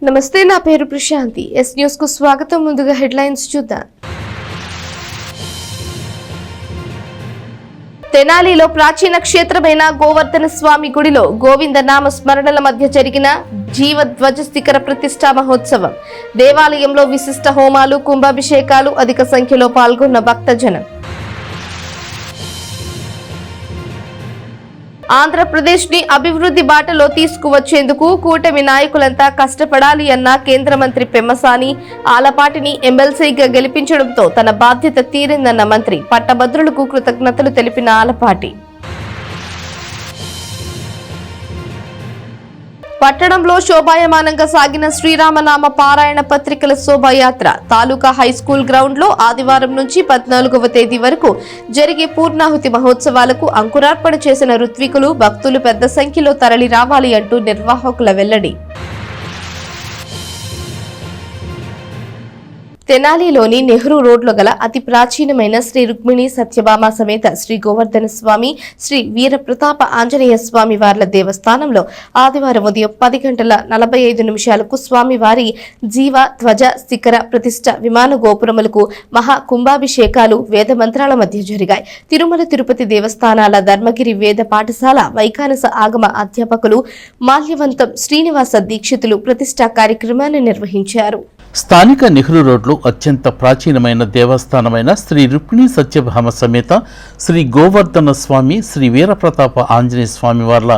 నమస్తే, నా పేరు ప్రశాంతి. ఎస్ న్యూస్ కు స్వాగతం. ముందుగా హెడ్లైన్స్ చూద్దాం. తెనాలిలో ప్రాచీన క్షేత్రమైన గోవర్ధన స్వామి గుడిలో గోవింద నామ స్మరణల మధ్య జరిగిన జీవధ్వజ శిఖర ప్రతిష్టా మహోత్సవం. దేవాలయంలో విశిష్ట హోమాలు, కుంభాభిషేకాలు, అధిక సంఖ్యలో పాల్గొన్న భక్తజనం. ఆంధ్రప్రదేశ్ ని అభివృద్ధి బాటలో తీసుకువచ్చేందుకు కూటమి నాయకులంతా కష్టపడాలి అన్న కేంద్ర మంత్రి పెమ్మసాని. ఆలపాటిని ఎమ్మెల్సీగా గెలిపించడంతో తన బాధ్యత తీరిందన్న మంత్రి. పట్టభద్రులకు కృతజ్ఞతలు తెలిపిన ఆలపాటి. పట్టణంలో శోభాయమానంగా సాగిన శ్రీరామనామ పారాయణ పత్రికల శోభాయాత్ర తాలూకా హైస్కూల్ గ్రౌండ్ లో ఆదివారం నుంచి 14వ తేదీ వరకు జరిగే పూర్ణాహుతి మహోత్సవాలకు అంకురార్పణ చేసిన ఋత్వికులు, భక్తులు పెద్ద సంఖ్యలో తరలి రావాలి అంటూ నిర్వాహకుల వెల్లడి. తెనాలిలోని నెహ్రూ రోడ్లో గల అతి ప్రాచీనమైన శ్రీ రుక్మిణి సత్యభామ సమేత శ్రీ గోవర్ధన స్వామి, శ్రీ వీర ప్రతాప ఆంజనేయ స్వామి వార్ల దేవస్థానంలో ఆదివారం ఉదయం 10:45 స్వామివారి జీవ ధ్వజ శిఖర ప్రతిష్ట విమాన గోపురములకు మహా కుంభాభిషేకాలు వేద మంత్రాల మధ్య జరిగాయి. తిరుమల తిరుపతి దేవస్థానాల ధర్మగిరి వేద పాఠశాల వైఖానస ఆగమ అధ్యాపకులు మాల్యవంతం శ్రీనివాస దీక్షితులు ప్రతిష్టా కార్యక్రమాన్ని నిర్వహించారు. స్థానిక నెహ్రూ రోడ్లో అత్యంత ప్రాచీనమైన దేవస్థానమైన శ్రీ రుక్మిణి సత్యభామ సమేత శ్రీ గోవర్ధన స్వామి, శ్రీ వీరప్రతాప ఆంజనేయ స్వామి వార్ల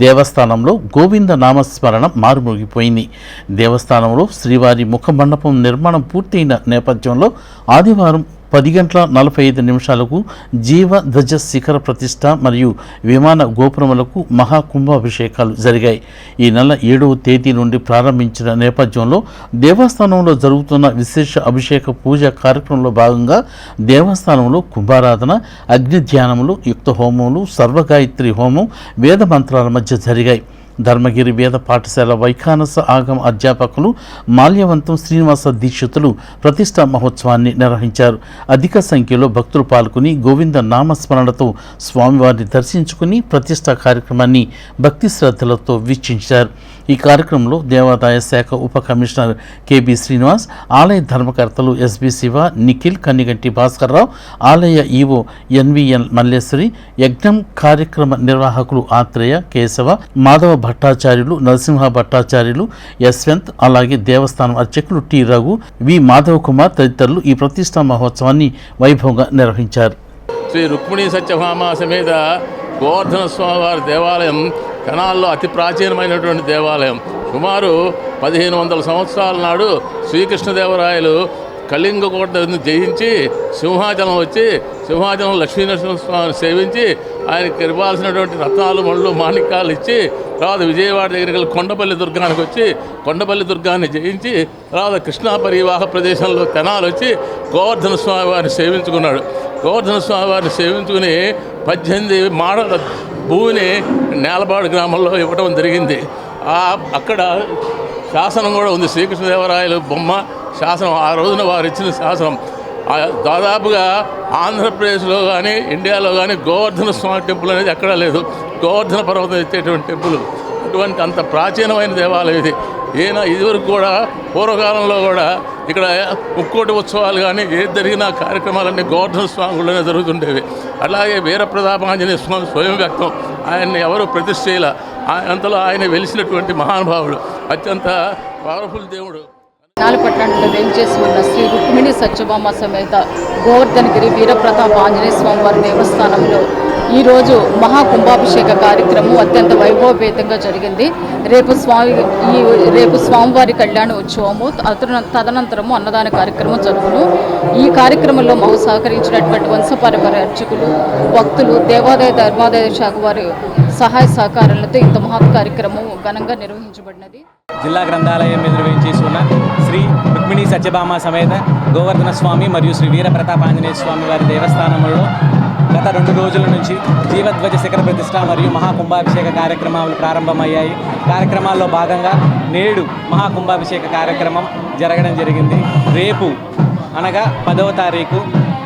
దేవస్థానంలో గోవింద నామస్మరణ మారుమోగిపోయింది. దేవస్థానంలో శ్రీవారి ముఖ మండపం నిర్మాణం పూర్తయిన నేపథ్యంలో ఆదివారం 10:45 జీవ ధ్వజ శిఖర ప్రతిష్ట మరియు విమాన గోపురములకు మహాకుంభాభిషేకాలు జరిగాయి. ఈ నెల 7వ తేదీ నుండి ప్రారంభించిన నేపథ్యంలో దేవస్థానంలో జరుగుతున్న విశేష అభిషేక పూజ కార్యక్రమంలో భాగంగా దేవస్థానంలో కుంభారాధన, అగ్ని ధ్యానములు, యుక్త హోమములు, సర్వగాయత్రి హోమం, వేద మంత్రాల మధ్య జరిగాయి. ధర్మగిరి వేద పాఠశాల వైఖానస ఆగమ అధ్యాపకులు మాల్యవంతం శ్రీనివాస దీక్షితులు ప్రతిష్టా మహోత్సవాన్ని నిర్వహించారు. అధిక సంఖ్యలో భక్తులు పాల్గొని గోవింద నామస్మరణతో స్వామివారిని దర్శించుకుని ప్రతిష్టా కార్యక్రమాన్ని భక్తి శ్రద్ధలతో వీక్షించారు. ఈ కార్యక్రమంలో దేవాదాయ శాఖ ఉప కమిషనర్ కెబి శ్రీనివాస్, ఆలయ ధర్మకర్తలు ఎస్బి శివ, నిఖిల్, కన్నిగంటి భాస్కర్రావు, ఆలయ ఈవో ఎన్విఎన్ మల్లేశ్వరి, యజ్ఞం కార్యక్రమ నిర్వాహకులు ఆత్రేయ, కేశవ, మాధవ భట్టాచార్యులు, నరసింహ భట్టాచార్యులు, యశ్వంత్, అలాగే దేవస్థానం అర్చకులు టి రఘు, వి మాధవ్ కుమార్ తదితరులు ఈ ప్రతిష్టా మహోత్సవాన్ని వైభవంగా నిర్వహించారు. శ్రీ రుక్మిణి సత్యభామ సమేత గోవర్ధన స్వామివారి దేవాలయం తెనాల్లో అతి ప్రాచీనమైనటువంటి దేవాలయం. సుమారు 1500 సంవత్సరాల నాడు శ్రీకృష్ణదేవరాయలు కళింగ కోటను జయించి సింహాచలం వచ్చి సింహాచలం లక్ష్మీనరసింహస్వామిని సేవించి ఆయనకి ఇవ్వాల్సినటువంటి రత్నాలు, మళ్ళు, మాణిక్యాలు ఇచ్చి తర్వాత విజయవాడ దగ్గరికి వెళ్ళి కొండపల్లి దుర్గానికి వచ్చి కొండపల్లి దుర్గాన్ని జయించి తర్వాత కృష్ణా పరివాహ ప్రదేశంలో తెనాలు వచ్చి గోవర్ధన స్వామి వారిని సేవించుకున్నాడు. గోవర్ధన స్వామి వారిని సేవించుకుని 18 మాడల భూమిని నేలపాడు గ్రామంలో ఇవ్వడం జరిగింది. అక్కడ శాసనం కూడా ఉంది, శ్రీకృష్ణదేవరాయలు బొమ్మ శాసనం. ఆ రోజున వారు ఇచ్చిన శాసనం దాదాపుగా ఆంధ్రప్రదేశ్లో కానీ ఇండియాలో కానీ గోవర్ధన స్వామి టెంపుల్ అనేది ఎక్కడా లేదు. గోవర్ధన పర్వతం ఎత్తేటువంటి టెంపుల్, అటువంటి అంత ప్రాచీనమైన దేవాలయం ఇది. ఇదివరకు కూడా పూర్వకాలంలో కూడా ఇక్కడ ముక్కోటి ఉత్సవాలు కానీ ఏది జరిగినా కార్యక్రమాలన్నీ గోవర్ధన స్వామి గుళ్ళనే జరుగుతుండేవి. అలాగే వీరప్రతాపాంజనేయ స్వామి స్వయం వ్యక్తం, ఆయన్ని ఎవరు ప్రతిష్ఠ చేయాల, అంతలో ఆయన వెలిసినటువంటి మహానుభావుడు, అత్యంత పవర్ఫుల్ దేవుడు. పట్టణంలో వేంచేసి ఉన్న శ్రీ రుక్మిణి సత్యభామ సమేత గోవర్ధనగిరి వీరప్రతాప ఆంజనేయ స్వామి వారి దేవస్థానంలో ఈరోజు మహాకుంభాభిషేక కార్యక్రమం అత్యంత వైభవపేతంగా జరిగింది. రేపు స్వామివారి కళ్యాణ ఉత్సవము, తదనంతరము అన్నదాన కార్యక్రమం జరుగును. ఈ కార్యక్రమంలో మాకు సహకరించినటువంటి వంశపారంపర్య అర్చకులు, భక్తులు, దేవాదాయ ధర్మాదాయ శాఖ వారి సహాయ సహకారాలతో ఇంత మహత్ కార్యక్రమం ఘనంగా నిర్వహించబడినది. జిల్లా గ్రంథాలయం మీద నిర్వహించేసి ఉన్న శ్రీ రుక్మిణి సత్యభామ సమేత గోవర్ధన స్వామి మరియు శ్రీ వీరప్రతాప ఆంజనేయ స్వామి వారి దేవస్థానంలో గత 2 రోజుల నుంచి జీవధ్వజ శిఖర ప్రతిష్ట మరియు మహాకుంభాభిషేక కార్యక్రమాలు ప్రారంభమయ్యాయి. కార్యక్రమాల్లో భాగంగా నేడు మహాకుంభాభిషేక కార్యక్రమం జరగడం జరిగింది. రేపు అనగా 10వ తారీఖు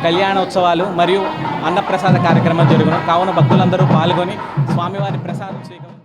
కళ్యాణోత్సవాలు మరియు అన్నప్రసాద కార్యక్రమం జరుగును. కావున భక్తులందరూ పాల్గొని స్వామివారి ప్రసాదం స్వీకరించారు.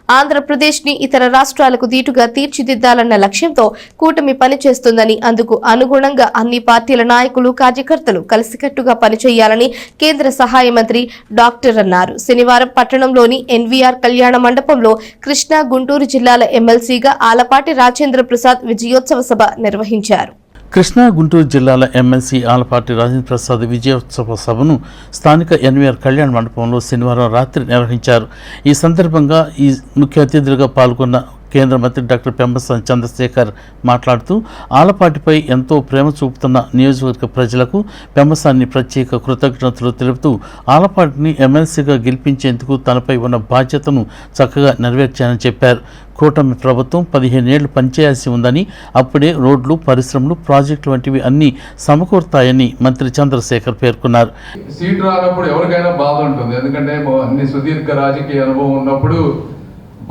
ఆంధ్రప్రదేశ్ ని ఇతర రాష్ట్రాలకు దీటుగా తీర్చిదిద్దాలన్న లక్ష్యంతో కూటమి పనిచేస్తుందని, అందుకు అనుగుణంగా అన్ని పార్టీల నాయకులు, కార్యకర్తలు కలిసికట్టుగా పనిచేయాలని కేంద్ర సహాయ మంత్రి డాక్టర్ అన్నారు. శనివారం పట్టణంలోని ఎన్వీఆర్ కళ్యాణ మండపంలో కృష్ణా, గుంటూరు జిల్లాల ఎమ్మెల్సీగా ఆలపాటి రాజేంద్ర ప్రసాద్ విజయోత్సవ సభ నిర్వహించారు. కృష్ణా, గుంటూరు జిల్లాల ఎమ్మెల్సీ ఆలపాటి రాజేంద్ర ప్రసాద్ విజయోత్సవ సభను స్థానిక ఎన్వీఆర్ కళ్యాణ మండపంలో శనివారం రాత్రి నిర్వహించారు. ఈ సందర్భంగా ఈ ముఖ్య అతిథులుగా పాల్గొన్న కేంద్ర మంత్రి డాక్టర్ పెంబసాని చంద్రశేఖర్ మాట్లాడుతూ ఆలపాటిపై ఎంతో ప్రేమ చూపుతున్న నియోజకవర్గ ప్రజలకు పెంబసాని ప్రత్యేక కృతజ్ఞతలు తెలుపుతూ ఆలపాటిని ఎమ్మెల్సీగా గెలిపించేందుకు తనపై ఉన్న బాధ్యతను చక్కగా నెరవేర్చానని చెప్పారు. కూటమి ప్రభుత్వం 15 ఏళ్లు పనిచేయాల్సి ఉందని, అప్పుడే రోడ్లు, పరిశ్రమలు, ప్రాజెక్టులు వంటివి అన్నీ సమకూరుతాయని మంత్రి చంద్రశేఖర్ పేర్కొన్నారు. సీట్ రానప్పుడు ఎవరికైనా బాధ ఉంటుంది, ఎందుకంటే అన్ని సుదీర్ఘ రాజకీయ అనుభవం ఉన్నప్పుడు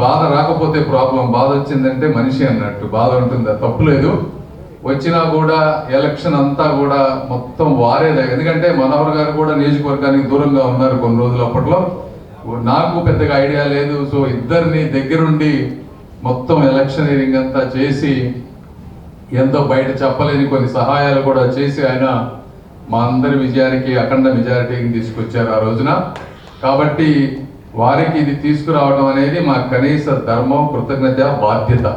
బాధ రాకపోతే ప్రాబ్లం, బాధ వచ్చిందంటే మనిషి అన్నట్టు బాధ ఉంటుంది, తప్పులేదు. వచ్చినా కూడా ఎలక్షన్ అంతా కూడా మొత్తం వారేదే, ఎందుకంటే మనోహర్ గారు కూడా నియోజకవర్గానికి దూరంగా ఉన్నారు కొన్ని రోజులు. అప్పట్లో నాకు పెద్దగా ఐడియా లేదు. సో ఇద్దరిని దగ్గరుండి మొత్తం ఎలక్షనీరింగ్ అంతా చేసి ఎంతో బయట చెప్పలేని కొన్ని సహాయాలు కూడా చేసి ఆయన మా అందరి విజయానికి అఖండ మెజారిటీకి తీసుకొచ్చారు ఆ రోజున. కాబట్టి వారికి ఇది తీసుకురావడం అనేది మా కనీస ధర్మం, కృతజ్ఞత, బాధ్యత.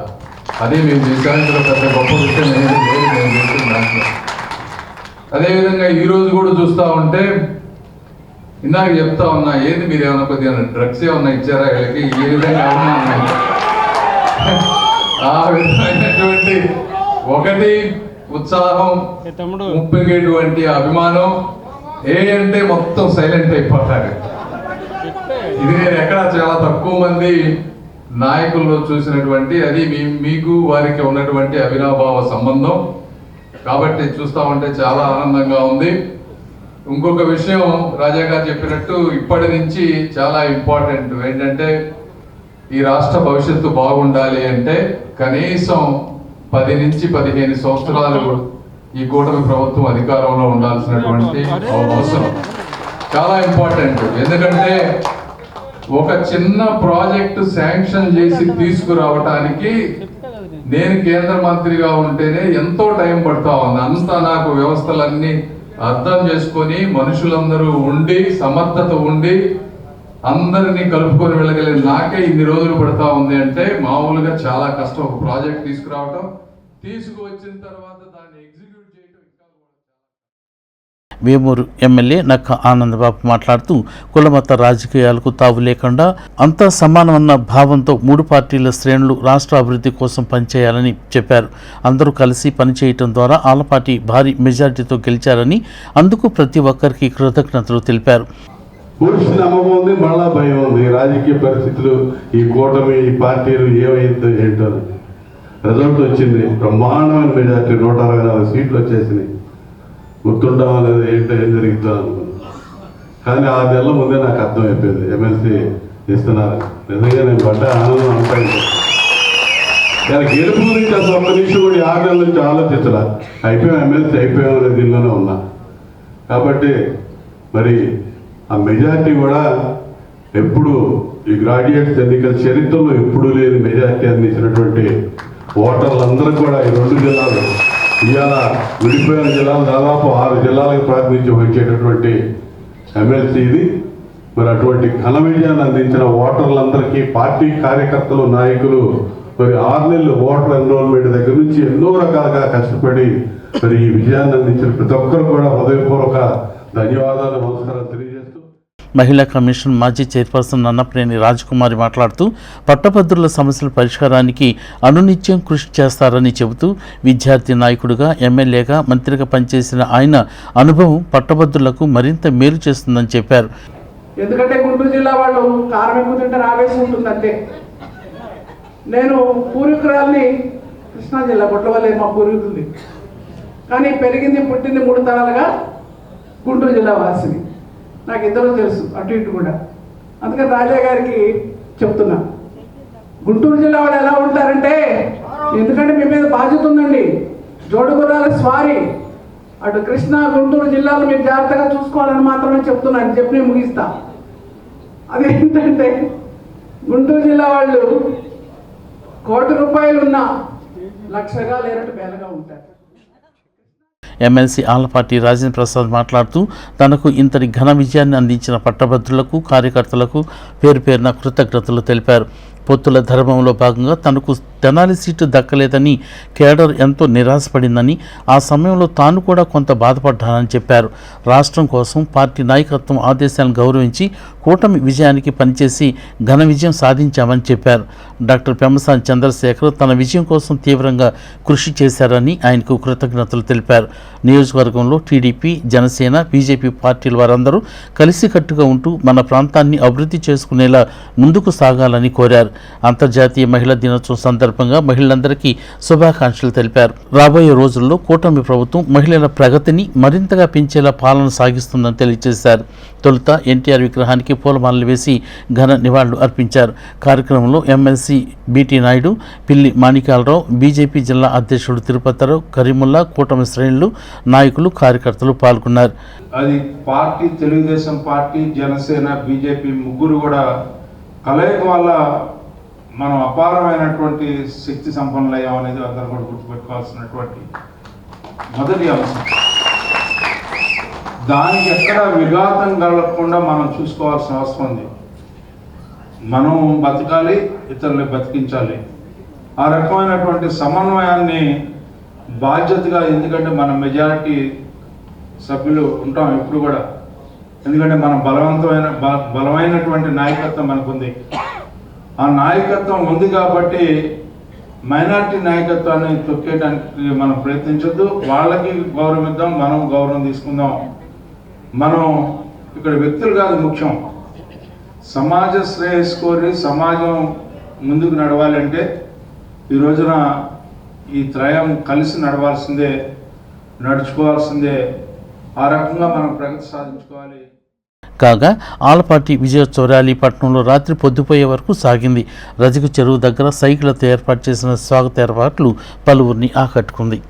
అదే మేము చేసానికి పెద్ద గొప్ప విషయం అనేది లేదు మేము చేసిన దాంట్లో. అదేవిధంగా ఈరోజు కూడా చూస్తూ ఉంటే ఇందాక చెప్తా ఉన్నా, ఏది మీరు ఏమన్నా కొద్దిగా డ్రగ్స్ ఏమన్నా ఇచ్చారా వీళ్ళకి, ఈ విధంగా ఆ విధమైనటువంటి ఒకటి ఉత్సాహం, ముప్పగేటువంటి అభిమానం, ఏ అంటే మొత్తం సైలెంట్ అయిపోతారు. ఇది నేను ఎక్కడ చాలా తక్కువ మంది నాయకుల్లో చూసినటువంటి, అది మీకు వారికి ఉన్నటువంటి అవినాభావ సంబంధం. కాబట్టి చూస్తూ ఉంటే చాలా ఆనందంగా ఉంది. ఇంకొక విషయం రాజా గారు చెప్పినట్టు ఇప్పటి నుంచి చాలా ఇంపార్టెంట్ ఏంటంటే, ఈ రాష్ట్ర భవిష్యత్తు బాగుండాలి అంటే కనీసం 10 నుంచి 15 సంవత్సరాలు ఈ కూటమి ప్రభుత్వం అధికారంలో ఉండాల్సినటువంటి అవసరం చాలా ఇంపార్టెంట్. ఎందుకంటే ఒక చిన్న ప్రాజెక్టు శాంక్షన్ చేసి తీసుకురావటానికి నేను కేంద్ర మంత్రిగా ఉంటేనే ఎంతో టైం పడతా ఉంది. అంతా నాకు వ్యవస్థలన్నీ అర్థం చేసుకొని మనుషులందరూ ఉండి సమర్థత ఉండి అందరినీ కలుపుకొని వెళ్ళగలిగిన నాకే ఇన్ని రోజులు పడతా ఉంది అంటే మామూలుగా చాలా కష్టం. ఒక ప్రాజెక్ట్ తీసుకురావటం, తీసుకువచ్చిన తర్వాత దాన్ని ఎగ్జిక్యూట్ చేయడం. వేమూరు ఎమ్మెల్యే నక్క ఆనందబాబు మాట్లాడుతూ కులమత రాజకీయాలకు తావు లేకుండా అంతా సమానమన్న భావంతో 3 పార్టీల శ్రేణులు రాష్ట్ర అభివృద్ధి కోసం పనిచేయాలని చెప్పారు. అందరూ కలిసి పనిచేయటం ద్వారా ఆలపాటి భారీ మెజారిటీతో గెలిచారని, అందుకు ప్రతి ఒక్కరికి కృతజ్ఞతలు తెలిపారు. పూర్తి నమ్మకం ఉంది, మళ్ళా భయం ఉంది. రాజకీయ పరిస్థితులు, ఈ కూటమి, ఈ పార్టీలు ఏమైందో ఏంటో. రిజల్ట్ వచ్చింది, బ్రహ్మాండమైన మెజార్టీ, 164 సీట్లు వచ్చేసినాయి. గుర్తుండవా లేదా, ఏంటో ఏం జరుగుతుందో అనుకున్నాను. కానీ 6 నెలల ముందే నాకు అర్థమైపోయింది ఎమ్మెల్సీ ఇస్తున్నారు. నిజంగా నేను పడ్డ ఆనందం అంటాను. దాని గెలుపు గురించి అసలు ఒక్క నిమిషం కూడా 6 నెలల నుంచి ఆలోచించాల. అయిపోయాం, ఎమ్మెల్సీ అయిపోయాం అనే దీనిలోనే ఉన్నా. కాబట్టి మరి ఆ మెజార్టీ కూడా ఎప్పుడు ఈ గ్రాడ్యుయేట్స్ ఎన్నికల చరిత్రలో ఎప్పుడూ లేని మెజార్టీ అందించినటువంటి ఓటర్లందరూ కూడా ఈ 2 జిల్లాలు, ఇవాళ విడిపోయిన జిల్లాలు దాదాపు 6 జిల్లాలకు ప్రాతినిధ్యం వహించేటటువంటి ఎమ్మెల్సీ ఇది. మరి అటువంటి ఘన విజయాన్ని అందించిన ఓటర్లందరికీ, పార్టీ కార్యకర్తలు, నాయకులు, మరి 6 నెలలు ఓటర్ ఎన్రోల్మెంట్ దగ్గర నుంచి ఎన్నో రకాలుగా కష్టపడి మరి ఈ విజయాన్ని అందించిన ప్రతి ఒక్కరు కూడా హృదయపూర్వక ధన్యవాదాలు, నమస్కారం తెలియజేస్తూ, మహిళా కమిషన్ మాజీ చైర్పర్సన్ నన్నపనేని రాజకుమారి మాట్లాడుతూ పట్టభద్రుల సమస్యల పరిష్కారానికి అనునిత్యం కృషి చేస్తారని చెబుతూ విద్యార్థి నాయకుడిగా, ఎమ్మెల్యేగా, మంత్రిగా పనిచేసిన ఆయన అనుభవం పట్టభద్రులకు మరింత మేలు చేస్తుందని చెప్పారు. ఎందుకంటే గుంటూరు జిల్లా వాళ్ళు కారం ఎక్కువ తింటే ఆవేశం ఉంటుంది అంతే. నేను పూర్వీకురాల్ని, కృష్ణా జిల్లా గుట్లవల్లే మా పూర్వీకుల్ని, కానీ పెరిగింది పుట్టింది 3 తరాలుగా గుంటూరు జిల్లా వాసిని. నాకు ఇద్దరు తెలుసు, అటు ఇటు కూడా. అందుకని రాజా గారికి చెప్తున్నా, గుంటూరు జిల్లా వాళ్ళు ఎలా ఉంటారంటే, ఎందుకంటే మీ మీద బాధ్యత ఉందండి, జోడుగుర్రాల స్వారీ, అటు కృష్ణా, గుంటూరు జిల్లాలు మీరు జాగ్రత్తగా చూసుకోవాలని మాత్రమే చెప్తున్నాను. చెప్పి నేను ముగిస్తా. అదేంటంటే గుంటూరు జిల్లా వాళ్ళు 1 కోటి రూపాయలు ఉన్న లక్షగా లేనట్టు బేలగా ఉంటారు. ఎమ్మెల్సీ ఆలపాటి రాజేంద్ర ప్రసాద్ మాట్లాడుతూ తనకు ఇంతటి ఘన విజయాన్ని అందించిన పట్టభద్రులకు కార్యకర్తలకు పేరు పేరున కృతజ్ఞతలు తెలిపారు. పొత్తుల ధర్మంలో భాగంగా తనకు తెనాలి సీటు దక్కలేదని కేడర్ ఎంతో నిరాశపడిందని, ఆ సమయంలో తాను కూడా కొంత బాధపడ్డానని చెప్పారు. రాష్ట్రం కోసం పార్టీ నాయకత్వం ఆదేశాలను గౌరవించి కూటమి విజయానికి పనిచేసి ఘన విజయం సాధించామని చెప్పారు. డాక్టర్ పెమ్మసాని చంద్రశేఖర్ తన విజయం కోసం తీవ్రంగా కృషి చేశారని ఆయనకు కృతజ్ఞతలు తెలిపారు. నియోజకవర్గంలో టీడీపీ, జనసేన, బీజేపీ పార్టీల వారందరూ కలిసికట్టుగా ఉంటూ మన ప్రాంతాన్ని అభివృద్ధి చేసుకునేలా ముందుకు సాగాలని కోరారు. అంతర్జాతీయ మహిళా దినోత్సవం సందర్భంగా మహిళలందరికీ శుభాకాంక్షలు తెలిపారు. రాబోయే రోజుల్లో కూటమి ప్రభుత్వం మహిళల ప్రగతిని మరింతగా పెంచేలా పాలన సాగిస్తుందని తెలియజేశారు. తొలుత ఎన్టీఆర్ విగ్రహానికి పూలమాలలు వేసి ఘన నివాళులు అర్పించారు. కార్యక్రమంలో ఎమ్మెల్సీ బీటీ నాయుడు, పిల్లి మాణిక్యాలరావు, బీజేపీ జిల్లా అధ్యక్షుడు తిరుపతిరావు, కరీముల్లా, కూటమి శ్రేణులు, నాయకులు, కార్యకర్తలు పాల్గొన్నారు. అది party, Telugu Desam party, Janasena, BJP ముగ్గురు కూడా కలయిక వల్ల మనం అపారమైనటువంటి శక్తి సంపన్నులయ్యాం అనేది అందరూ కూడా గుర్తుపెట్టుకోవాల్సినటువంటి మొదటి అంశం. దానికి ఎక్కడ విఘాతం కలగకుండా మనం చూసుకోవాల్సిన అవసరం ఉంది. మనం బతకాలి, ఇతరులు బతికించాలి. ఆ రకమైనటువంటి సమన్వయాన్ని బాధ్యతగా, ఎందుకంటే మన మెజారిటీ సభ్యులు ఉంటాం ఎప్పుడు కూడా, ఎందుకంటే మన బలమైనటువంటి నాయకత్వం మనకుంది. ఆ నాయకత్వం ఉంది కాబట్టి మైనారిటీ నాయకత్వాన్ని తొక్కేయడానికి మనం ప్రయత్నించొద్దు. వాళ్ళకి గౌరవం ఇద్దాం, మనం గౌరవం తీసుకుందాం. మనం ఇక్కడ వ్యక్తులు కాదు ముఖ్యం, సమాజ శ్రేయస్సు కోరి సమాజం ముందుకు నడవాలంటే ఈ రోజున ఈ త్రయం కలిసి నడవాల్సిందే, నడుచుకోవాల్సిందే. ఆ రకంగా మనం ప్రగతి సాధించుకోవాలి. కాగా ఆలపాటి విజయోత్సవ ర్యాలీ పట్టణంలో రాత్రి పొద్దుపోయే వరకు సాగింది. రజకు చెరువు దగ్గర సైకిళ్లతో ఏర్పాటు చేసిన స్వాగత ఏర్పాట్లు పలువురిని ఆకట్టుకుంది.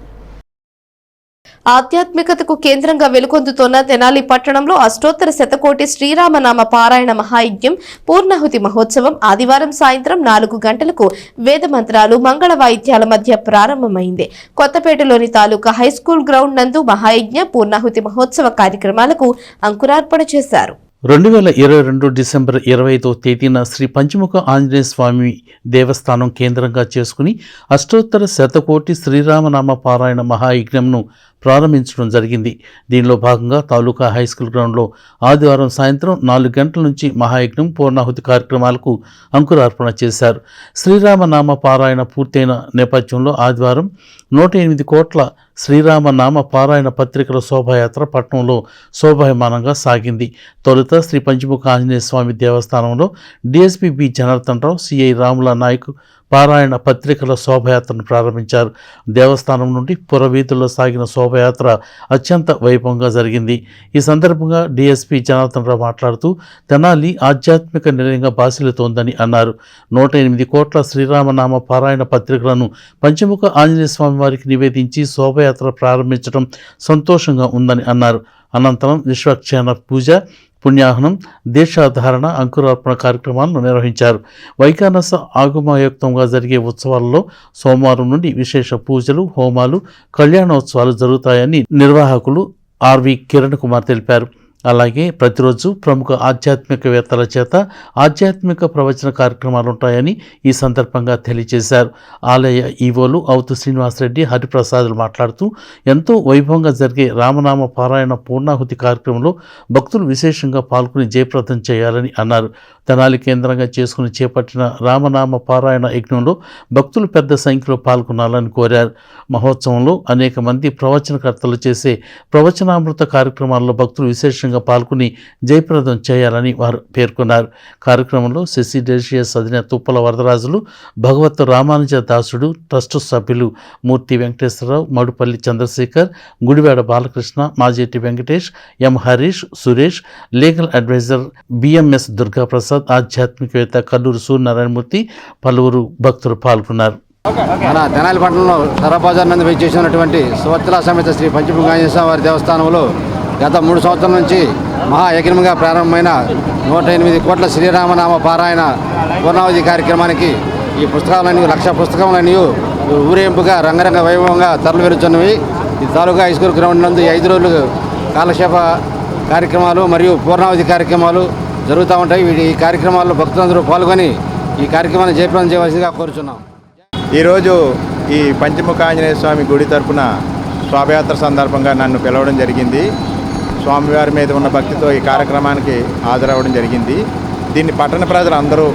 ఆధ్యాత్మికతకు కేంద్రంగా వెలుగొందుతోన్న తెనాలి పట్టణంలో అష్టోత్తర శతకోటి శ్రీరామనామ పారాయణ మహాయజ్ఞం పూర్ణాహుతి మహోత్సవం ఆదివారం సాయంత్రం 4 గంటలకు వేద మంత్రాలు, మంగళ వాయిద్యాల మధ్య ప్రారంభమైంది. కొత్తపేటలోని తాలూకా హైస్కూల్ గ్రౌండ్ నందు మహాయజ్ఞ పూర్ణాహుతి మహోత్సవ కార్యక్రమాలకు అంకురార్పణ చేశారు. 2022 డిసెంబర్ 25వ తేదీన శ్రీ పంచముఖ ఆంజనేయ స్వామి దేవస్థానం కేంద్రంగా చేసుకుని అష్టోత్తర శతకోటి శ్రీరామనామ పారాయణ మహాయజ్ఞంను ప్రారంభించడం జరిగింది. దీనిలో భాగంగా తాలూకా హైస్కూల్ గ్రౌండ్లో ఆదివారం సాయంత్రం 4 గంటల నుంచి మహాయజ్ఞం పూర్ణాహుతి కార్యక్రమాలకు అంకురార్పణ చేశారు. శ్రీరామనామ పారాయణ పూర్తయిన నేపథ్యంలో ఆదివారం 108 కోట్ల శ్రీరామనామ పారాయణ పత్రికల శోభాయాత్ర పట్టణంలో శోభాయమానంగా సాగింది. తొలుత శ్రీ పంచముఖ ఆంజనేయ స్వామి దేవస్థానంలో DSP B Janardhan Rao, CI రాముల నాయక్ పారాయణ పత్రికల శోభయాత్రను ప్రారంభించారు. దేవస్థానం నుండి పురవీధుల్లో సాగిన శోభయాత్ర అత్యంత వైభవంగా జరిగింది. ఈ సందర్భంగా డిఎస్పీ జనార్దన్ రావు మాట్లాడుతూ తెనాలి ఆధ్యాత్మిక నిలయంగా బాసిల్లుతోందని అన్నారు. 108 కోట్ల శ్రీరామనామ పారాయణ పత్రికలను పంచముఖ ఆంజనేయ స్వామి వారికి నివేదించి శోభయాత్ర ప్రారంభించడం సంతోషంగా ఉందని అన్నారు. అనంతరం విశ్వక్షేణ పూజ, పుణ్యాహనం, దీక్షాధారణ, అంకురార్పణ కార్యక్రమాలను నిర్వహించారు. వైఖానస ఆగమయుక్తంగా జరిగే ఉత్సవాలలో సోమవారం నుండి విశేష పూజలు, హోమాలు, కళ్యాణోత్సవాలు జరుగుతాయని నిర్వాహకులు ఆర్వి కిరణ్ కుమార్ తెలిపారు. అలాగే ప్రతిరోజు ప్రముఖ ఆధ్యాత్మికవేత్తల చేత ఆధ్యాత్మిక ప్రవచన కార్యక్రమాలు ఉంటాయని ఈ సందర్భంగా తెలియజేశారు. ఆలయ ఈవోలు అవుతు శ్రీనివాసరెడ్డి, హరిప్రసాదులు మాట్లాడుతూ ఎంతో వైభవంగా జరిగే రామనామ పారాయణ పూర్ణాహుతి కార్యక్రమంలో భక్తులు విశేషంగా పాల్గొని జయప్రదం చేయాలని అన్నారు. తెనాలి కేంద్రంగా చేసుకుని చేపట్టిన రామనామ పారాయణ యజ్ఞంలో భక్తులు పెద్ద సంఖ్యలో పాల్గొనాలని కోరారు. మహోత్సవంలో అనేక మంది ప్రవచనకర్తలు చేసే ప్రవచనామృత కార్యక్రమాల్లో భక్తులు విశేషంగా పాల్గొని జయప్రదం చేయాలని వారు పేర్కొన్నారు. కార్యక్రమంలో సెసిడేషియస్ అధినేత తుప్పల వరదరాజులు, భగవత్ రామానుజ దాసుడు ట్రస్టు సభ్యులు Murthy Venkateswararao, Madupalli Chandrasekhar, Gudivada Balakrishna, Majeti Venkatesh, M Harish, Suresh, legal advisor BMS Durgaprasad, ఆధ్యాత్మికవేత్త కల్లూరు సూర్యనారాయణమూర్తి, పలువురు భక్తులు పాల్గొన్నారు. మన తెనాలి పట్టణంలో సరబజార్ నందు వేచేసినటువంటి సువర్తల సమేత శ్రీ పంచముఖ ఆంజనేయ స్వామి వారి దేవస్థానంలో గత 3 సంవత్సరాల నుంచి మహాయజ్ఞంగా ప్రారంభమైన 108 కోట్ల శ్రీరామనామ పారాయణ పూర్ణావతి కార్యక్రమానికి ఈ పుస్తకాలన్నీ 1,00,000 పుస్తకాలన్నీ ఊరేంపుగా రంగరంగ వైభవంగా తరలి వెలుచున్నవి. ఈ తాలూకా హై స్కూల్ గ్రౌండ్ నందు 5 రోజులు కాలక్షేప కార్యక్రమాలు మరియు పూర్ణావతి కార్యక్రమాలు జరుగుతూ ఉంటాయి. ఈ కార్యక్రమాల్లో భక్తులందరూ పాల్గొని ఈ కార్యక్రమాన్ని జయప్రదం చేయవలసిందిగా కోరుచున్నాం. ఈరోజు ఈ పంచముఖ ఆంజనేయ స్వామి గుడి తరపున శోభయాత్ర సందర్భంగా నన్ను పిలవడం జరిగింది. స్వామివారి మీద ఉన్న భక్తితో ఈ కార్యక్రమానికి హాజరవ్వడం జరిగింది. దీన్ని పట్టణ ప్రజలు అందరూ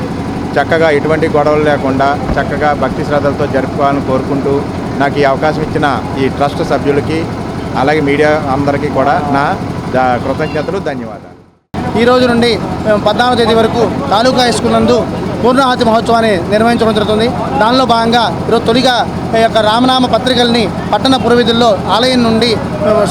చక్కగా ఎటువంటి గొడవలు లేకుండా చక్కగా భక్తి శ్రద్ధలతో జరుపుకోవాలని కోరుకుంటూ నాకు ఈ అవకాశం ఇచ్చిన ఈ ట్రస్ట్ సభ్యులకి అలాగే మీడియా అందరికీ కూడా నా కృతజ్ఞతలు, ధన్యవాదాలు. ఈ రోజు నుండి 14వ తేదీ వరకు తాలూకా హై స్కూల్ నందు పూర్ణాహుతి మహోత్సవాన్ని నిర్వహించడం జరుగుతుంది. దానిలో భాగంగా ఈరోజు తొలిగా ఈ యొక్క రామనామ పత్రికల్ని పట్టణ పురవీధుల్లో ఆలయం నుండి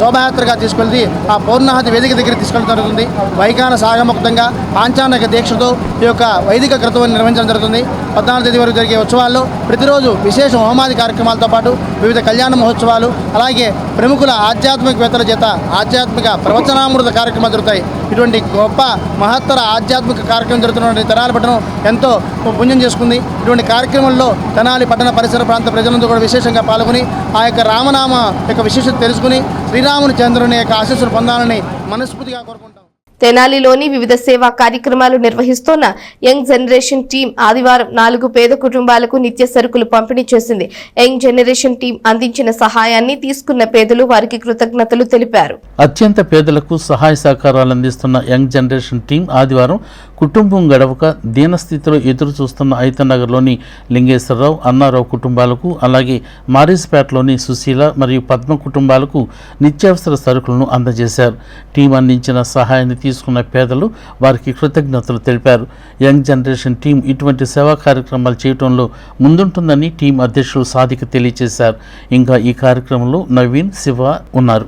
శోభాయాత్రగా తీసుకెళ్లి ఆ పూర్ణాహుతి వేదిక దగ్గర తీసుకెళ్ళడం జరుగుతుంది. వైఖాన సాగముక్తంగా పాంచానక దీక్షతో ఈ యొక్క వైదిక క్రతువుని నిర్వహించడం జరుగుతుంది. 14వ తేదీ వరకు జరిగే ఉత్సవాల్లో ప్రతిరోజు విశేష హోమాది కార్యక్రమాలతో పాటు వివిధ కళ్యాణ మహోత్సవాలు, అలాగే ప్రముఖుల ఆధ్యాత్మికవేత్తల చేత ఆధ్యాత్మిక ప్రవచనామృత కార్యక్రమాలు జరుగుతాయి. ఇటువంటి గొప్ప మహత్తర ఆధ్యాత్మిక కార్యక్రమం జరుగుతున్నటువంటి తెనాలి పట్టణం ఎంతో పుణ్యం చేసుకుంది. ఇటువంటి కార్యక్రమంలో తెనాలి పట్టణ పరిసర ప్రాంత ప్రజలందరూ కూడా విశేషంగా పాల్గొని ఆ యొక్క రామనామ యొక్క విశేషత తెలుసుకుని శ్రీరాముని చంద్రుని యొక్క ఆశీస్సులు పొందాలని మనస్ఫూర్తిగా కోరుకుంటాం. తెనాలిలోని వివిధ సేవా కార్యక్రమాలు నిర్వహిస్తున్న యంగ్ జనరేషన్ టీం ఆదివారం 4 పేద కుటుంబాలకు నిత్య సరుకులు పంపిణీ చేసింది. యంగ్ జనరేషన్ టీం అందించిన సహాయాన్ని తీసుకున్న పేదలు వారికి కృతజ్ఞతలు తెలిపారు. అత్యంత పేదలకు సహాయ సహకారాలు అందిస్తున్న యంగ్ జనరేషన్ టీం ఆదివారం కుటుంబం గడవక దీనస్థితిలో ఎదురు చూస్తున్న ఐతనగర్లోని లింగేశ్వరరావు, అన్నారావు కుటుంబాలకు, అలాగే మారిస్పేటలోని సుశీల మరియు పద్మ కుటుంబాలకు నిత్యావసర సరుకులను అందజేశారు. టీం అందించిన సహాయాన్ని తీసుకున్న పేదలు వారికి కృతజ్ఞతలు తెలిపారు. యంగ్ జనరేషన్ టీం ఇటువంటి సేవా కార్యక్రమాలు చేయడంలో ముందుంటుందని టీం అధ్యక్షులు సాదిక్ తెలియజేశారు. ఇంకా ఈ కార్యక్రమంలో నవీన్, శివ ఉన్నారు.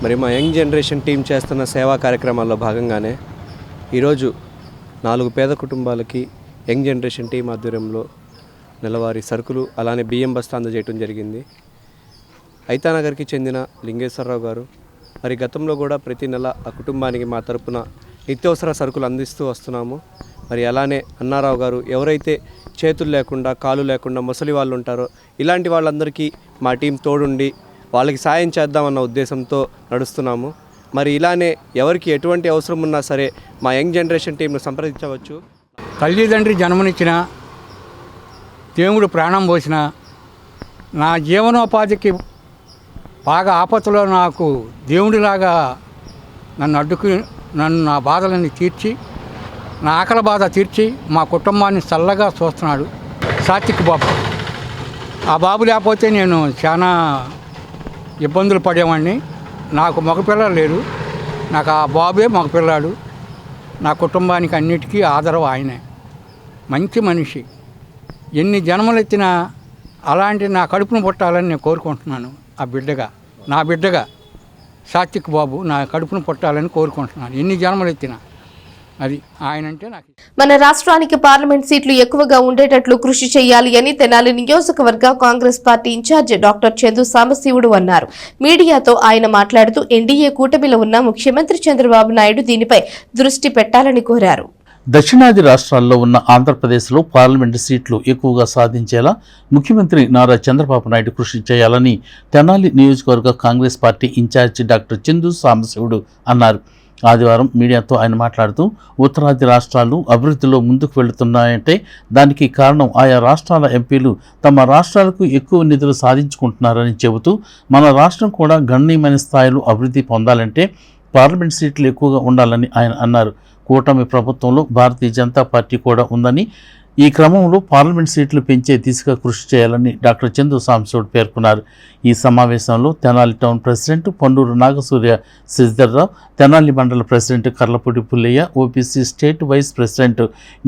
మరి మా యంగ్ జనరేషన్ టీం చేస్తున్న సేవా కార్యక్రమాల్లో భాగంగానే ఈరోజు 4 పేద కుటుంబాలకి యంగ్ జనరేషన్ టీం ఆధ్వర్యంలో నెలవారీ సరుకులు అలానే బియ్యం బస్తా అందజేయడం జరిగింది. ఐతానగర్కి చెందిన లింగేశ్వరరావు గారు మరి గతంలో కూడా ప్రతి నెల ఆ కుటుంబానికి మా తరపున నిత్యావసర సరుకులు అందిస్తూ వస్తున్నాము. మరి అలానే అన్నారావు గారు ఎవరైతే చేతులు లేకుండా కాళ్ళు లేకుండా ముసలి వాళ్ళు ఉంటారో ఇలాంటి వాళ్ళందరికీ మా టీం తోడుండి వాళ్ళకి సాయం చేద్దామన్న ఉద్దేశంతో నడుస్తున్నాము. మరి ఇలానే ఎవరికి ఎటువంటి అవసరం ఉన్నా సరే మా యంగ్ జనరేషన్ టీంను సంప్రదించవచ్చు. తల్లిదండ్రి జన్మనిచ్చిన, దేవుడు ప్రాణం పోసిన, నా జీవనోపాధికి బాగా ఆపత్తులో నాకు దేవుడిలాగా నన్ను నా బాధలని తీర్చి, నా ఆకలి బాధ తీర్చి మా కుటుంబాన్ని చల్లగా చూస్తున్నాడు సాత్విక్ బాబు. ఆ బాబు లేకపోతే నేను చాలా ఇబ్బందులు పడేవాడిని. నాకు మగపిల్లలు లేరు, నాకు ఆ బాబే మగపిల్లాడు. నా కుటుంబానికి అన్నిటికీ ఆదరవు ఆయనే. మంచి మనిషి. ఎన్ని జన్మలు ఎత్తినా అలాంటి నా కడుపును పుట్టాలని నేను కోరుకుంటున్నాను. ఆ బిడ్డగా, నా బిడ్డగా సాత్విక్ బాబు నా కడుపును పుట్టాలని కోరుకుంటున్నాను. ఎన్ని జన్మలు ఎత్తినా అది ఆయనంటే నాకు. మన రాష్ట్రానికి పార్లమెంట్ సీట్లు ఎక్కువగా ఉండేటట్లు కృషి చేయాలి అని తెనాలి నియోజకవర్గ Congress party incharge doctor Chandu Sambasivudu అన్నారు. మీడియాతో ఆయన మాట్లాడుతూ ఎన్డీఏ కూటమిలో ఉన్న ముఖ్యమంత్రి చంద్రబాబు నాయుడు దీనిపై దృష్టి పెట్టాలని కోరారు. దక్షిణాది రాష్ట్రాల్లో ఉన్న ఆంధ్రప్రదేశ్లో పార్లమెంటు సీట్లు ఎక్కువగా సాధించేలా ముఖ్యమంత్రి నారా చంద్రబాబు నాయుడు కృషి చేయాలని తెనాలి నియోజకవర్గ Congress party incharge doctor Chandu Sambasivudu అన్నారు. ఆదివారం మీడియాతో ఆయన మాట్లాడుతూ ఉత్తరాది రాష్ట్రాలు అభివృద్ధిలో ముందుకు వెళుతున్నాయంటే దానికి కారణం ఆయా రాష్ట్రాల ఎంపీలు తమ రాష్ట్రాలకు ఎక్కువ నిధులు సాధించుకుంటున్నారని చెబుతూ మన రాష్ట్రం కూడా గణనీయమైన స్థాయిలో అభివృద్ధి పొందాలంటే పార్లమెంట్ సీట్లు ఎక్కువగా ఉండాలని ఆయన అన్నారు. కూటమి ప్రభుత్వంలో భారతీయ జనతా పార్టీ కూడా ఉందని, ఈ క్రమంలో పార్లమెంట్ సీట్లు పెంచే దిశగా కృషి చేయాలని డాక్టర్ చందు సాంబశివుడు పేర్కొన్నారు. ఈ సమావేశంలో తెనాలి టౌన్ ప్రెసిడెంట్ పండూరు నాగసూర్య శశిధర్రావు, తెనాలి మండల president Karlapudi Pullaiah, OBC state vice president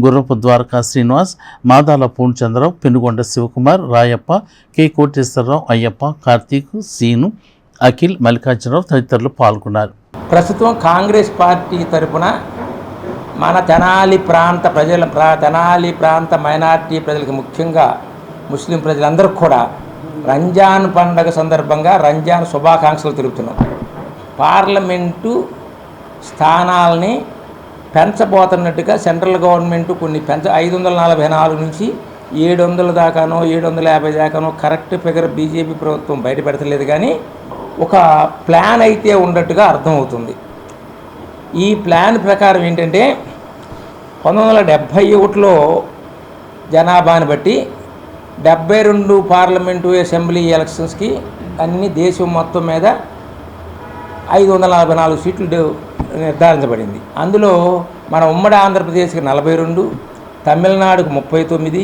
గుర్రపు ద్వారకా శ్రీనివాస్, మాదాల పూర్ణచంద్రరావు, పెనుగొండ శివకుమార్, రాయప్ప, కె కోటేశ్వరరావు, అయ్యప్ప, కార్తీక్, సీను, అఖిల్, మల్లికార్జునరావు తదితరులు పాల్గొన్నారు. ప్రస్తుతం కాంగ్రెస్ పార్టీ తరఫున మన తెనాలి ప్రాంత తెనాలి ప్రాంత మైనార్టీ ప్రజలకు, ముఖ్యంగా ముస్లిం ప్రజలందరికీ కూడా రంజాన్ పండగ సందర్భంగా రంజాన్ శుభాకాంక్షలు తెలుపుతున్నాం. పార్లమెంటు స్థానాలని పెంచబోతున్నట్టుగా సెంట్రల్ గవర్నమెంట్ కొన్ని 544 నుంచి 700 దాకానో 750 దాకానో కరెక్ట్ ఫిగర్ బీజేపీ ప్రభుత్వం బయట పెడతలేదు, కానీ ఒక ప్లాన్ అయితే ఉన్నట్టుగా అర్థమవుతుంది. ఈ ప్లాన్ ప్రకారం ఏంటంటే 1971లో జనాభాని బట్టి 72 పార్లమెంటు అసెంబ్లీ ఎలక్షన్స్కి అన్ని దేశం మొత్తం మీద 544 సీట్లు నిర్ధారించబడింది. అందులో మన ఉమ్మడి ఆంధ్రప్రదేశ్కి 42, తమిళనాడుకు 39,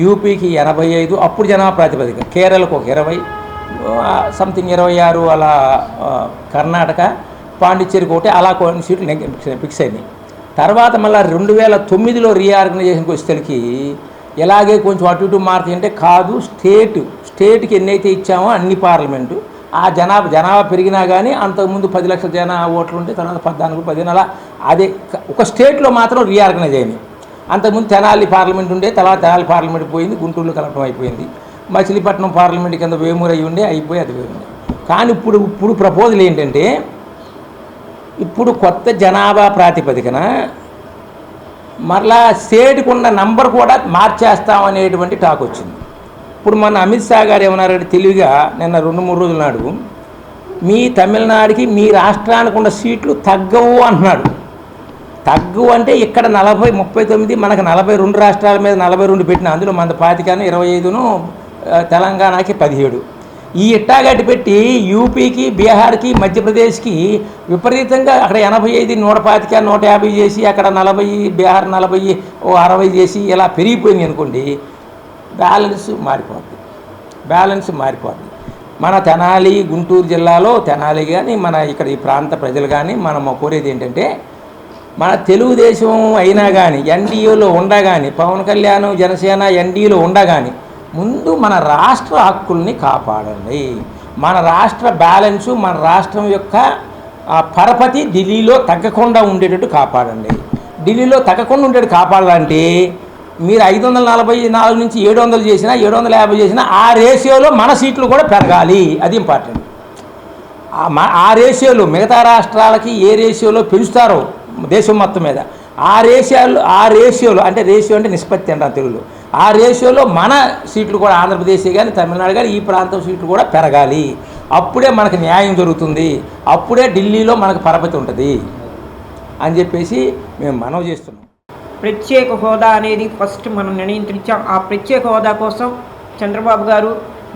యూపీకి 85, అప్పుడు జనాభా ప్రాతిపదిక, కేరళకు ఒక 20, సంథింగ్ 26 అలా కర్ణాటక, పాండిచ్చేరికి ఒకటి, అలా కొన్ని సీట్లు ఫిక్స్ అయినాయి. తర్వాత మళ్ళీ 2009లో రీఆర్గనైజేషన్కి వచ్చేసరికి ఇలాగే కొంచెం అటు ఇటు మారుతాయి. అంటే కాదు, స్టేట్కి ఎన్నైతే ఇచ్చామో అన్ని పార్లమెంటు ఆ జనాభా పెరిగినా కానీ అంతకుముందు 10 లక్షల జనాభా ఓట్లు ఉంటే తర్వాత 14, 15 అలా అదే ఒక స్టేట్లో మాత్రం రీఆర్గనైజ్ అయినాయి. అంతకుముందు తెనాలి పార్లమెంట్ ఉండే, తర్వాత తెనాలి పార్లమెంట్ పోయింది, గుంటూరులో కలపడం అయిపోయింది. మచిలీపట్నం పార్లమెంట్ కింద వేమూరు అయ్యి ఉండే, అయిపోయి అది వేమూరు. కానీ ఇప్పుడు ప్రపోజల్ ఏంటంటే ఇప్పుడు కొత్త జనాభా ప్రాతిపదికన మరలా స్టేట్కి ఉన్న నంబర్ కూడా మార్చేస్తామనేటువంటి టాక్ వచ్చింది. ఇప్పుడు మన అమిత్ షా గారు ఏమన్నారంటే తెలివిగా నిన్న 2-3 రోజుల నాడు మీ తమిళనాడుకి మీ రాష్ట్రానికి ఉన్న సీట్లు తగ్గవు అంటున్నాడు. తగ్గవు అంటే ఇక్కడ 39, మనకు 42 రాష్ట్రాల మీద 42 పెట్టిన, అందులో మన 25, 25ను తెలంగాణకి 17. ఈ ఇట్టాగట్టి పెట్టి యూపీకి, బీహార్కి, మధ్యప్రదేశ్కి విపరీతంగా అక్కడ 85, 125, 150 చేసి అక్కడ 40, బీహార్ 40, 60 చేసి ఇలా పెరిగిపోయింది అనుకోండి, బ్యాలెన్స్ మారిపోద్ది. మన తెనాలి, గుంటూరు జిల్లాలో తెనాలి కానీ మన ఇక్కడ ఈ ప్రాంత ప్రజలు కానీ మనం కోరేది ఏంటంటే మన తెలుగుదేశం అయినా కానీ ఎన్డీఏలో ఉండగాని, పవన్ కళ్యాణ్ జనసేన ఎన్డీఏలో ఉండగాని ముందు మన రాష్ట్ర హక్కుల్ని కాపాడండి. మన రాష్ట్ర బ్యాలెన్సు, మన రాష్ట్రం యొక్క పరపతి ఢిల్లీలో తగ్గకుండా ఉండేటట్టు కాపాడండి. ఢిల్లీలో తగ్గకుండా ఉండేటట్టు కాపాడాలంటే మీరు 544 నుంచి 700 చేసినా, 750 చేసినా ఆ రేషియోలో మన సీట్లు కూడా పెరగాలి. అది ఇంపార్టెంట్. ఆ రేషియోలో మిగతా రాష్ట్రాలకి ఏ రేషియోలో పెంచుతారో దేశం మొత్తం మీద ఆ రేషియోలో అంటే రేషియో అంటే నిష్పత్తి అంటారు తెలుగులో, ఆ రేషియోలో మన సీట్లు కూడా ఆంధ్రప్రదేశ్ కానీ తమిళనాడు కానీ ఈ ప్రాంతం సీట్లు కూడా పెరగాలి. అప్పుడే మనకు న్యాయం జరుగుతుంది, అప్పుడే ఢిల్లీలో మనకు పరపతి ఉంటుంది అని చెప్పేసి మేము మనవి చేస్తున్నాం. ప్రత్యేక హోదా అనేది ఫస్ట్ మనం నిర్ణయించాం. ఆ ప్రత్యేక హోదా కోసం చంద్రబాబు గారు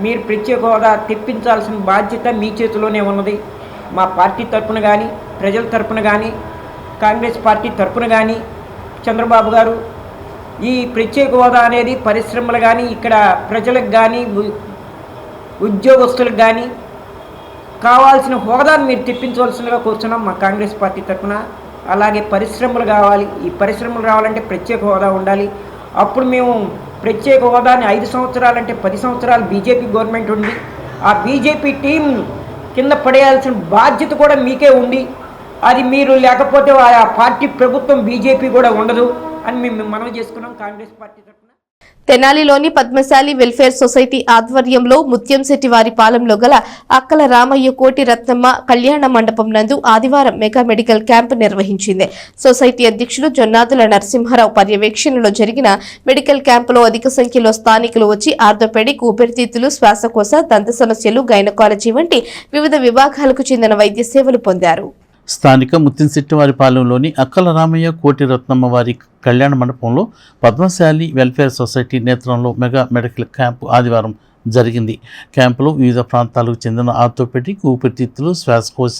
మీరు ప్రత్యేక హోదా తెప్పించాల్సిన బాధ్యత మీ చేతిలోనే ఉన్నది. మా పార్టీ తరఫున కానీ, ప్రజల తరఫున కానీ, కాంగ్రెస్ పార్టీ తరఫున కానీ చంద్రబాబు గారు ఈ ప్రత్యేక హోదా అనేది పరిశ్రమలు కానీ, ఇక్కడ ప్రజలకు కానీ, ఉద్యోగస్తులకు కానీ కావాల్సిన హోదాను మీరు తెప్పించవలసిందిగా కూర్చున్నాం మా కాంగ్రెస్ పార్టీ తరఫున. అలాగే పరిశ్రమలు కావాలి. ఈ పరిశ్రమలు రావాలంటే ప్రత్యేక హోదా ఉండాలి. అప్పుడు మేము ప్రత్యేక హోదాని 5 సంవత్సరాలంటే 10 సంవత్సరాలు బీజేపీ గవర్నమెంట్ ఉంది. ఆ బీజేపీ టీం కింద పడేయాల్సిన బాధ్యత కూడా మీకే ఉంది. అది మీరు లేకపోతే ఆ పార్టీ ప్రభుత్వం బీజేపీ కూడా ఉండదు అని మేము మనవి చేసుకున్నాం కాంగ్రెస్ పార్టీ తరఫున. తెనాలిలోని పద్మశాలి వెల్ఫేర్ సొసైటీ ఆధ్వర్యంలో ముత్యంశెట్టి వారి పాలెంలో గల అక్కల రామయ్య కోటి రత్నమ్మ కళ్యాణ మండపం నందు ఆదివారం మెగా మెడికల్ క్యాంపు నిర్వహించింది. సొసైటీ అధ్యక్షులు జొన్నాదుల నరసింహారావు పర్యవేక్షణలో జరిగిన మెడికల్ క్యాంపులో అధిక సంఖ్యలో స్థానికులు వచ్చి ఆర్థోపెడిక్, ఊపిరితిత్తులు, శ్వాసకోశ, దంత సమస్యలు, గైనకాలజీ వంటి వివిధ విభాగాలకు చెందిన వైద్య సేవలు పొందారు. స్థానిక ముత్యంశెట్టివారి పాలెంలోని అక్కల రామయ్య కోటి రత్నమ్మ వారి కళ్యాణ మండపంలో పద్మశాలి వెల్ఫేర్ సొసైటీ నేతృత్వంలో మెగా మెడికల్ క్యాంపు ఆదివారం జరిగింది. క్యాంపులో వివిధ ప్రాంతాలకు చెందిన ఆర్థోపెడిక్, ఊపిరితిత్తులు, శ్వాసకోశ,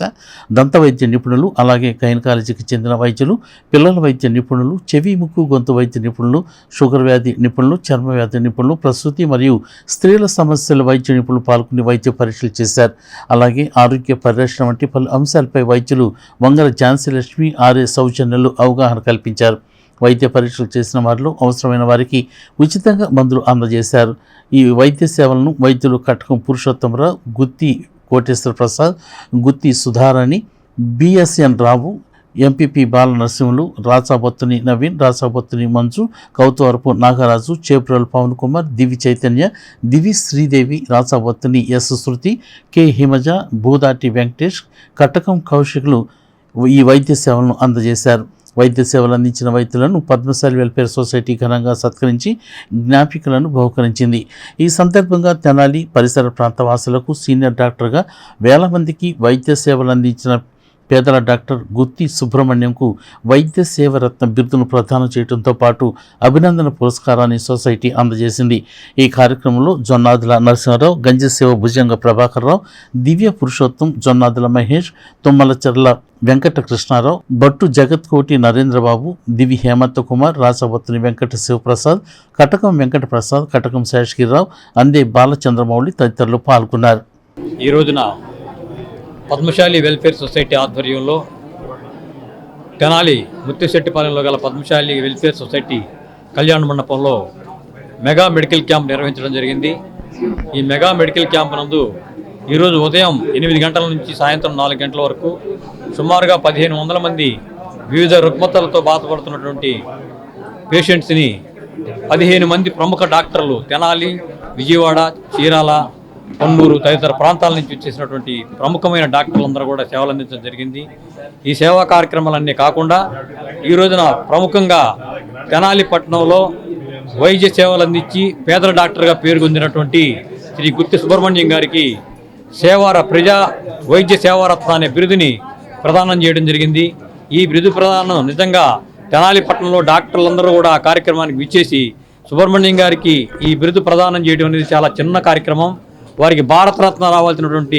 దంత వైద్య నిపుణులు, అలాగే గైనకాలజీకి చెందిన వైద్యులు, పిల్లల వైద్య నిపుణులు, చెవి, ముక్కు, గొంతు వైద్య నిపుణులు, షుగర్ వ్యాధి నిపుణులు, చర్మ వ్యాధి నిపుణులు, ప్రసూతి మరియు స్త్రీల సమస్యల వైద్య నిపుణులు పాల్గొని వైద్య పరీక్షలు చేశారు. అలాగే ఆరోగ్య పరిరక్షణ వంటి పలు అంశాలపై వైద్యులు వంగల ఝాన్సీ లక్ష్మి, ఆర్ఏ సౌజన్యులు అవగాహన కల్పించారు. వైద్య పరీక్షలు చేసిన వారిలో అవసరమైన వారికి ఉచితంగా మందులు అందజేశారు. ఈ వైద్య సేవలను వైద్యులు కటకం పురుషోత్తమరావు, గుత్తి కోటేశ్వర ప్రసాద్, గుత్తి సుధారాణి, బిఎస్ఎన్ రావు, ఎంపీపీ బాల నరసింహులు, రాసాబొత్తుని నవీన్, రాసాబొత్తుని మంజు, కౌతవరపు నాగరాజు, చేపురల్ పవన్ కుమార్, దివి చైతన్య, దివి శ్రీదేవి, రాసాబొత్తుని ఎస్ శృతి, కె హిమజ, భూదాటి వెంకటేష్, కటకం కౌశికులు ఈ వైద్య సేవలను అందజేశారు. వైద్య సేవలు అందించిన వైద్యులను పద్మశాలి వెల్ఫేర్ సొసైటీ ఘనంగా సత్కరించి జ్ఞాపికలను బహుకరించింది. ఈ సందర్భంగా తెనాలి పరిసర ప్రాంత వాసులకు సీనియర్ డాక్టర్గా వేల మందికి వైద్య సేవలు అందించిన పేదల డాక్టర్ గుత్తి సుబ్రహ్మణ్యంకు వైద్య సేవరత్న బిరుదును ప్రదానం చేయడంతో పాటు అభినందన పురస్కారాన్ని సొసైటీ అందజేసింది. ఈ కార్యక్రమంలో జొన్నాదుల నరసింహారావు, గంజసేవ భుజంగ ప్రభాకర్రావు, దివ్య పురుషోత్తం, జొన్నాదుల మహేష్, తుమ్మలచెర్ల వెంకట కృష్ణారావు, బట్టు జగత్కోటి నరేంద్రబాబు, దివి హేమంత్ కుమార్, రాసవత్తుని వెంకట శివప్రసాద్, కటకం వెంకట ప్రసాద్, కటకం శేషగిరిరావు, అందే బాలచంద్రమౌళి తదితరులు పాల్గొన్నారు. ఈ రోజున పద్మశాలి వెల్ఫేర్ సొసైటీ ఆధ్వర్యంలో తెనాలి ముత్తిశెట్టిపాలెంలో గల పద్మశాలి వెల్ఫేర్ సొసైటీ కళ్యాణ మండపంలో మెగా మెడికల్ క్యాంప్ నిర్వహించడం జరిగింది. ఈ మెగా మెడికల్ క్యాంప్ నందు ఈరోజు ఉదయం 8 గంటల నుంచి సాయంత్రం 4 గంటల వరకు సుమారుగా 1500 మంది వివిధ రుగ్మతలతో బాధపడుతున్నటువంటి పేషెంట్స్ని 15 మంది ప్రముఖ డాక్టర్లు తెనాలి, విజయవాడ, చీరాల, కొన్నూరు తదితర ప్రాంతాల నుంచి వచ్చేసినటువంటి ప్రముఖమైన డాక్టర్లందరూ కూడా సేవలు అందించడం జరిగింది. ఈ సేవా కార్యక్రమాలన్నీ కాకుండా ఈ రోజున ప్రముఖంగా తెనాలి పట్టణంలో వైద్య సేవలు అందించి పేదల డాక్టర్గా పేరుగొందినటువంటి శ్రీ గుత్తి సుబ్రహ్మణ్యం గారికి ప్రజా వైద్య సేవారత్న అనే బిరుదుని ప్రదానం చేయడం జరిగింది. ఈ బిరుదు ప్రదానం నిజంగా తెనాలి పట్టణంలో డాక్టర్లందరూ కూడా ఆ కార్యక్రమానికి విచ్చేసి సుబ్రహ్మణ్యం గారికి ఈ బిరుదు ప్రదానం చేయడం అనేది చాలా చిన్న కార్యక్రమం. వారికి భారతరత్న రావాల్సినటువంటి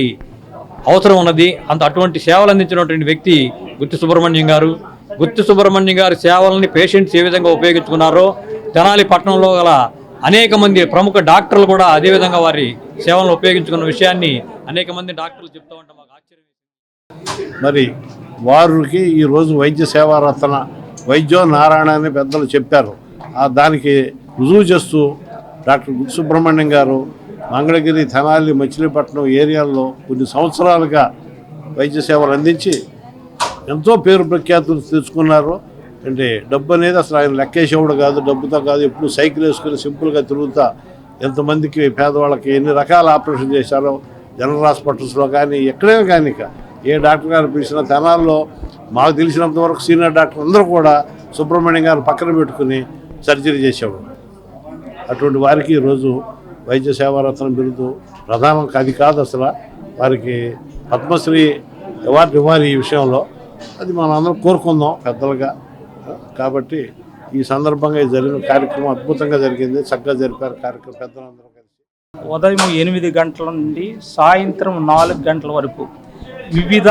అవసరం ఉన్నది. అటువంటి సేవలు అందించినటువంటి వ్యక్తి గుత్తి సుబ్రహ్మణ్యం గారు. గుత్తి సుబ్రహ్మణ్యం గారి సేవలని పేషెంట్స్ ఏ విధంగా ఉపయోగించుకున్నారో తెనాలి పట్టణంలో గల అనేక మంది ప్రముఖ డాక్టర్లు కూడా అదేవిధంగా వారి సేవలను ఉపయోగించుకున్న విషయాన్ని అనేక మంది డాక్టర్లు చెప్తూ ఉంటాం. మాకు ఆశ్చర్యం. మరి వారికి ఈరోజు వైద్య సేవారత్న వైద్యో నారాయణ అని పెద్దలు చెప్పారు. దానికి రుజువు చేస్తూ డాక్టర్ గుత్తి సుబ్రహ్మణ్యం గారు మంగళగిరి, తెనాలి, మచిలీపట్నం ఏరియాల్లో కొన్ని సంవత్సరాలుగా వైద్య సేవలు అందించి ఎంతో పేరు ప్రఖ్యాతులు తెచ్చుకున్నారు. అంటే డబ్బు అనేది అసలు ఆయన లెక్కేసేవాడు కాదు, డబ్బుతో కాదు. ఎప్పుడు సైకిల్ వేసుకుని సింపుల్గా తిరుగుతా ఎంతమందికి పేదవాళ్ళకి ఎన్ని రకాల ఆపరేషన్ చేశారో జనరల్ హాస్పిటల్స్లో కానీ ఎక్కడైనా కానీ ఏ డాక్టర్ గారు పిలిచినా తెనాల్లో మాకు తెలిసినంత వరకు సీనియర్ డాక్టర్ అందరూ కూడా సుబ్రహ్మణ్యం గారిని పక్కన పెట్టుకుని సర్జరీ చేసేవాడు. అటువంటి వారికి ఈరోజు వైద్య సేవారత్న బిరుదు ప్రధానం అది కాదు, అసలు వారికి పద్మశ్రీ అవార్డు ఇవ్వాలి. ఈ విషయంలో అది మనం అందరం కోరుకుందాం పెద్దలుగా. కాబట్టి ఈ సందర్భంగా జరిగిన కార్యక్రమం అద్భుతంగా జరిగింది, చక్కగా జరిపారు కార్యక్రమం పెద్దలందరూ కలిసి. ఉదయం 8 గంటల నుండి సాయంత్రం 4 గంటల వరకు వివిధ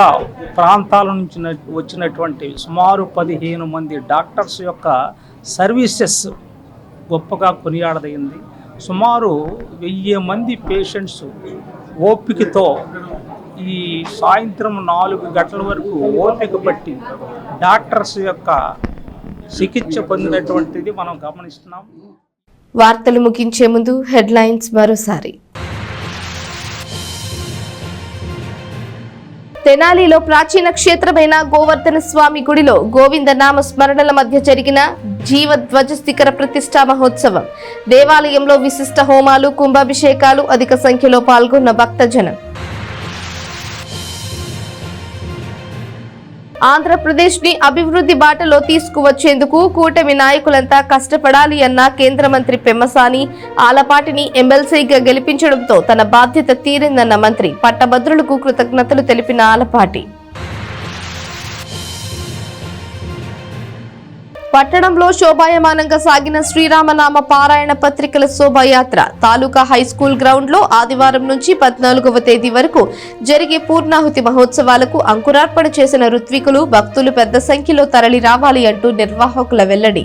ప్రాంతాల నుంచి వచ్చినటువంటి సుమారు 15 మంది డాక్టర్స్ యొక్క సర్వీసెస్ గొప్పగా కొనియాడదగింది. సుమారు 1000 మంది పేషెంట్స్ ఓపికతో ఈ సాయంత్రం 4 గంటల వరకు ఓపిక పట్టి డాక్టర్స్ యొక్క చికిత్స పొందినటువంటిది మనం గమనిస్తున్నాం. వార్తలు ముగించే ముందు హెడ్లైన్స్ మరోసారి. తెనాలిలో ప్రాచీన క్షేత్రమైన గోవర్ధన స్వామి గుడిలో గోవింద నామ స్మరణల మధ్య జరిగిన జీవధ్వజ శిఖర ప్రతిష్టా మహోత్సవం. దేవాలయంలో విశిష్ట హోమాలు, కుంభాభిషేకాలు, అధిక సంఖ్యలో పాల్గొన్న భక్తజనం. ఆంధ్రప్రదేశ్ ని అభివృద్ధి బాటలో తీసుకువచ్చేందుకు కూటమి నాయకులంతా కష్టపడాలి అన్న కేంద్ర మంత్రి పెమ్మసాని. ఆలపాటిని ఎమ్మెల్సీగా గెలిపించడంతో తన బాధ్యత తీరిందన్న మంత్రి. పట్టభద్రులకు కృతజ్ఞతలు తెలిపిన ఆలపాటి. పట్టణంలో శోభాయమానంగా సాగిన శ్రీరామనామ పారాయణ పత్రికల శోభాయాత్ర. తాలూకా హైస్కూల్ గ్రౌండ్ లో ఆదివారం నుంచి 14వ తేదీ వరకు జరిగే పూర్ణాహుతి మహోత్సవాలకు అంకురార్పణ చేసిన ఋత్వికులు, భక్తులు పెద్ద సంఖ్యలో తరలి రావాలి అంటూ నిర్వాహకుల వెల్లడి.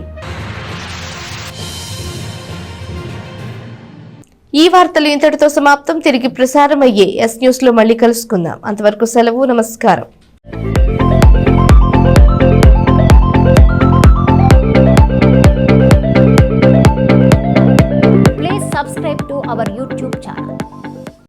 ఈ వార్తలు ఇంతటితో సమాప్తం. తిరిగి ప్రసారమయ్యే ఎస్ న్యూస్ లో మళ్ళీ కలుసుకుందాం. అంతవరకు సెలవు, నమస్కారం.